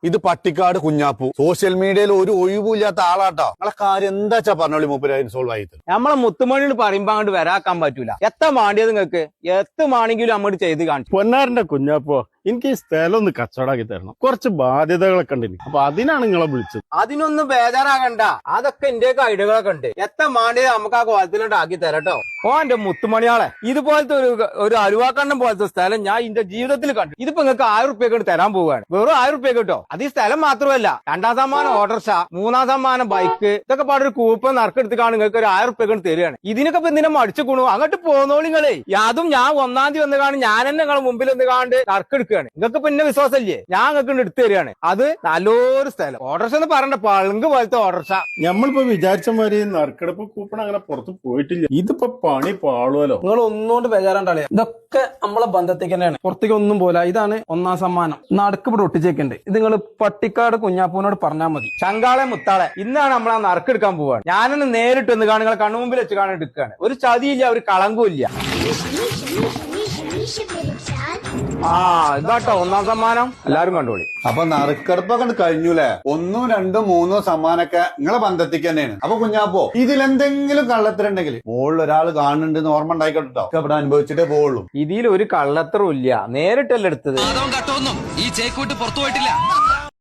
ഇത് പട്ടിക്കാട് കുഞ്ഞാപ്പു സോഷ്യൽ മീഡിയയിൽ ഒരു ഒഴിവില്ലാത്ത ആളാട്ടോ. നിങ്ങളെ കാര്യം എന്താച്ചാ പറഞ്ഞോളി മൂപ്പര് സോൾവ് ആയി തരും. നമ്മളെ മുത്തുമണിയോട് പറയുമ്പോ അങ്ങോട്ട് വരാക്കാൻ പറ്റൂല. എത്ര മാണ്ടിയത് നിങ്ങൾക്ക് എത്ര മാണെങ്കിലും അങ്ങോട്ട് ചെയ്ത് കാണിച്ചു. പൊന്നാരന്റെ കുഞ്ഞാപ്പോ എനിക്ക് ഈ സ്ഥലം ഒന്ന് കച്ചവടാക്കി തരണം. കുറച്ച് ബാധ്യതകളൊക്കെ ഉണ്ട്. അപ്പൊ അതിനാണ് നിങ്ങളെ വിളിച്ചത്. അതിനൊന്നും ബേജാറാകണ്ട. അതൊക്കെ ഇന്ത്യക്ക് ഐഡിയകളൊക്കെ ഉണ്ട്. എത്ര മാണ്ടിയത് നമുക്ക് ആ കോലത്തിലോട്ട് ആക്കി തരട്ടോ. ഓ എന്റെ മുത്തുമണിയാളെ, ഇതുപോലത്തെ ഒരു അരുവാക്കണ്ണം പോലത്തെ സ്ഥലം ഞാൻ എന്റെ ജീവിതത്തിൽ കണ്ടു. ഇതിപ്പോ നിങ്ങൾക്ക് 1000 റുപ്യക്ക് തരാൻ പോവുകയാണ്. വെറും 1000 റുപ്യ കിട്ടോ. അത് ഈ സ്ഥലം മാത്രമല്ല, 2ാം സമ്മാനം ഓട്ടർഷ, 3ാം സമ്മാനം ബൈക്ക്, ഇതൊക്കെ പാടൊരു കൂപ്പൺ നറുക്കെടുത്തിക്കാണ് നിങ്ങൾക്ക് ഒരു 1000 റുപ്യക്ക് തരികയാണ്. ഇതിനൊക്കെ ഇപ്പൊ എന്തിനാ മടിച്ചുകൊണു? അങ്ങോട്ട് പോന്നോളിങ്ങളെ. അതും ഞാൻ 1ാം തീയതി വന്ന് കാണും, ഞാൻ തന്നെ നിങ്ങളെ മുമ്പിൽ ഒന്ന് കാണ്ട് നറുക്കെടുക്കുകയാണ്. നിങ്ങൾക്ക് പിന്നെ വിശ്വാസമില്ലേ? ഞാൻ നിങ്ങൾക്ക് എടുത്തു തരികയാണ്. അത് നല്ലൊരു സ്ഥലം. ഓട്ടർഷ എന്ന് പറഞ്ഞ പളുങ്ക് പോലത്തെ ഓട്ടർഷ. നമ്മളിപ്പോ വിചാരിച്ച മാതിരി നറുക്കെടുപ്പ് കൂപ്പൺ അങ്ങനെ പുറത്ത് പോയിട്ടില്ല. ഇതിപ്പോ പണി പാളുവല്ലോ. നിങ്ങൾ ഒന്നുകൊണ്ട് ബേജാറാണ്ടാളെ. ഇതൊക്കെ നമ്മളെ ബന്ധത്തേക്ക് തന്നെയാണ്. പുറത്തേക്ക് ഒന്നും പോലെ. ഇതാണ് 1ാം സമ്മാനം. നടുക്ക് ഇവിടെ ഒട്ടിച്ചേക്കുണ്ട്. ഇത് നിങ്ങൾ പട്ടിക്കാട് കുഞ്ഞാപ്പൂനോട് പറഞ്ഞാൽ മതി. ചങ്കാളെ മുത്താളെ, ഇന്നാണ് നമ്മൾ ആ നറുക്കെടുക്കാൻ പോവാണ്. ഞാനൊന്ന് നേരിട്ട് ഒന്ന് കാണുക, കണ്ണുമുമ്പിൽ വെച്ച് കാണാൻ എടുക്കുകയാണ്. ഒരു ചതിയില്ല, ഒരു കളങ്കവും ഇല്ല. ഇതാട്ടോ 1ാം സമ്മാനം. എല്ലാരും കണ്ടോളി. അപ്പൊ നറുക്കെടുപ്പൊക്കെ കഴിഞ്ഞൂലേ? 1ഉം 2ഉം 3ഉം സമ്മാനൊക്കെ നിങ്ങളെ ബന്ധത്തിക്ക് തന്നെയാണ്. അപ്പൊ കുഞ്ഞാപ്പോ ഇതിലെന്തെങ്കിലും കള്ളത്തരുണ്ടെങ്കിൽ മുകളിൽ ഒരാൾ കാണുന്നുണ്ടെന്ന് ഓർമ്മ ഉണ്ടായിക്കോട്ടോ. ഇവിടെ അനുഭവിച്ചിട്ടേ പോവുള്ളൂ. ഇതിൽ ഒരു കള്ളത്തറും ഇല്ല. നേരിട്ടല്ല എടുത്തത്. ഈ ചേക്കൂട്ട് പുറത്തു പോയിട്ടില്ല.